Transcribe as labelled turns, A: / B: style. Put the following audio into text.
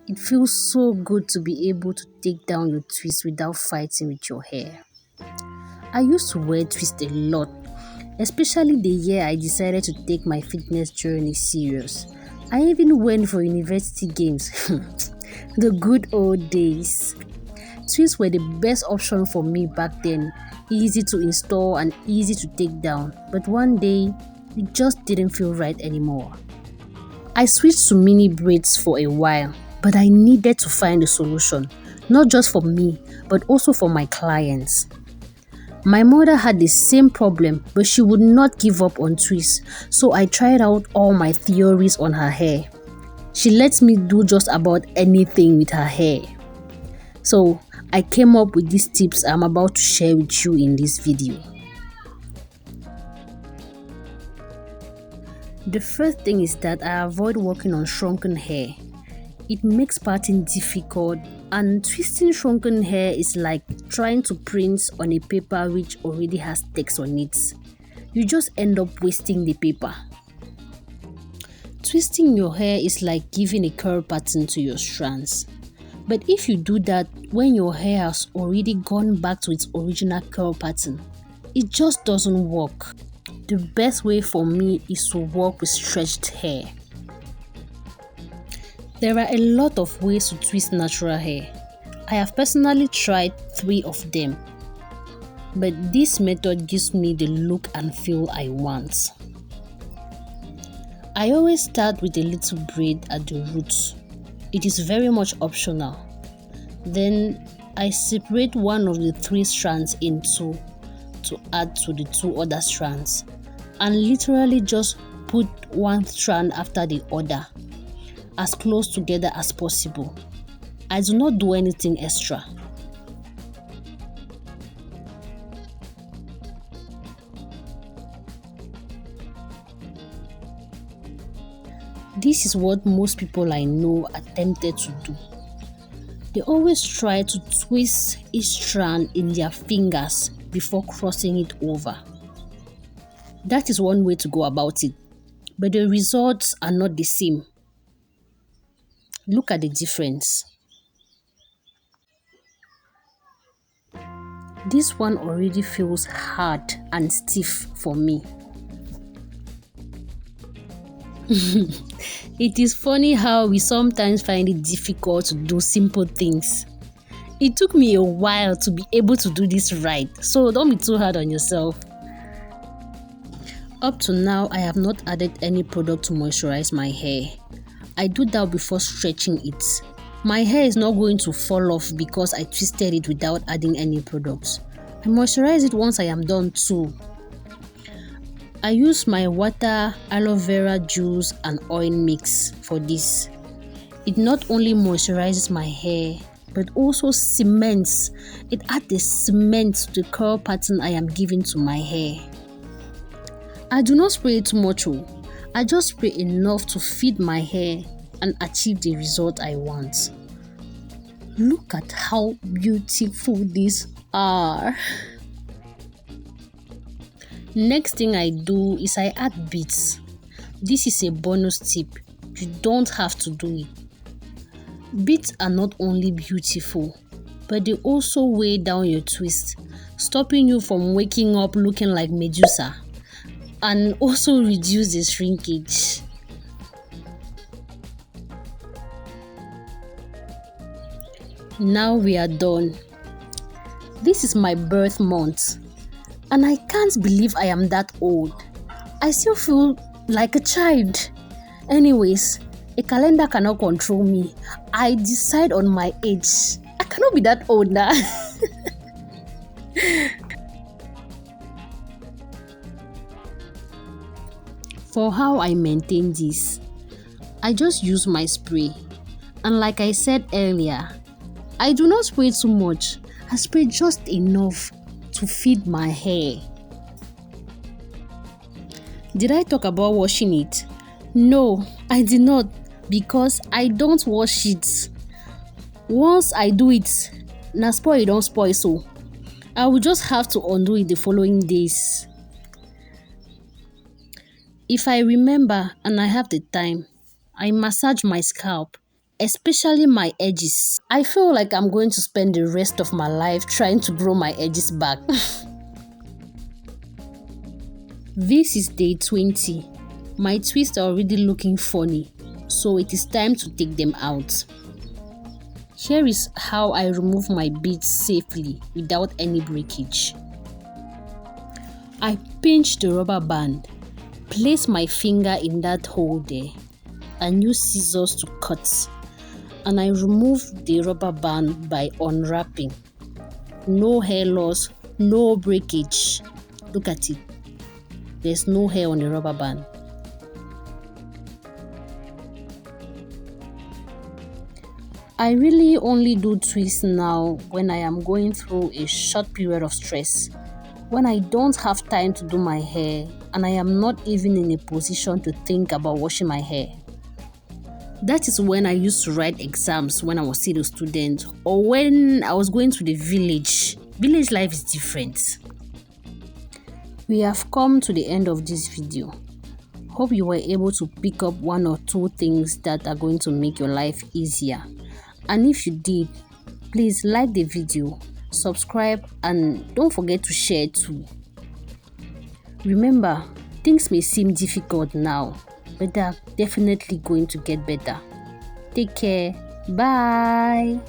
A: It feels so good to be able to take down your twist without fighting with your hair. I used to wear twist a lot, especially the year I decided to take my fitness journey serious. I even went for university games. The good old days. Twists were the best option for me back then. Easy to install and easy to take down. But one day, it just didn't feel right anymore. I switched to mini braids for a while, but I needed to find a solution, not just for me, but also for my clients. My mother had the same problem, but she would not give up on twists, so I tried out all my theories on her hair. She lets me do just about anything with her hair. So I came up with these tips I'm about to share with you in this video. The first thing is that I avoid working on shrunken hair. It makes parting difficult, and twisting shrunken hair is like trying to print on a paper which already has text on it. You just end up wasting the paper. Twisting your hair is like giving a curl pattern to your strands. But if you do that when your hair has already gone back to its original curl pattern, it just doesn't work. The best way for me is to work with stretched hair. There are a lot of ways to twist natural hair. I have personally tried 3 of them, but this method gives me the look and feel I want. I always start with a little braid at the roots. It is very much optional. Then I separate one of the 3 strands in 2 to add to the 2 other strands, and literally just put one strand after the other, as close together as possible. I do not do anything extra. This is what most people I know attempted to do. They always try to twist each strand in their fingers before crossing it over. That is one way to go about it, but the results are not the same. Look at the difference. This one already feels hard and stiff for me. It is funny how we sometimes find it difficult to do simple things. It took me a while to be able to do this right, so don't be too hard on yourself. Up to now, I have not added any product to moisturize my hair. I do that before stretching it. My hair is not going to fall off because I twisted it without adding any products. I moisturize it once I am done too. I use my water, aloe vera juice and oil mix for this. It not only moisturizes my hair, but also cements. It adds the cement to the curl pattern I am giving to my hair. I do not spray it too much. I just spray enough to feed my hair and achieve the result I want. Look at how beautiful these are. Next thing I do is I add beads. This is a bonus tip. You don't have to do it. Beads are not only beautiful, but they also weigh down your twist, stopping you from waking up looking like Medusa, and also reduce the shrinkage. Now we are done. This is my birth month, and I can't believe I am that old. I still feel like a child. Anyways, a calendar cannot control me. I decide on my age. I cannot be that old now. For how I maintain this, I just use my spray. And like I said earlier, I do not spray too much. I spray just enough to feed my hair. Did I talk about washing it? No, I did not, because I don't wash it. Once I do it, na spoil don't spoil, so I will just have to undo it the following days. If I remember and I have the time, I massage my scalp. especially my edges. I feel like I'm going to spend the rest of my life trying to grow my edges back. This is day 20. My twists are already looking funny, so it is time to take them out. Here is how I remove my beads safely without any breakage. I pinch the rubber band, place my finger in that hole there, and use scissors to cut. And I remove the rubber band by unwrapping. No hair loss, no breakage. Look at it. There's no hair on the rubber band. I really only do twists now when I am going through a short period of stress, when I don't have time to do my hair and I am not even in a position to think about washing my hair. That is when I used to write exams when I was still a student, or when I was going to the village. Village life is different. We have come to the end of this video. Hope you were able to pick up one or two things that are going to make your life easier. And if you did, please like the video, subscribe, and don't forget to share too. Remember, things may seem difficult now, but they're definitely going to get better. Take care. Bye.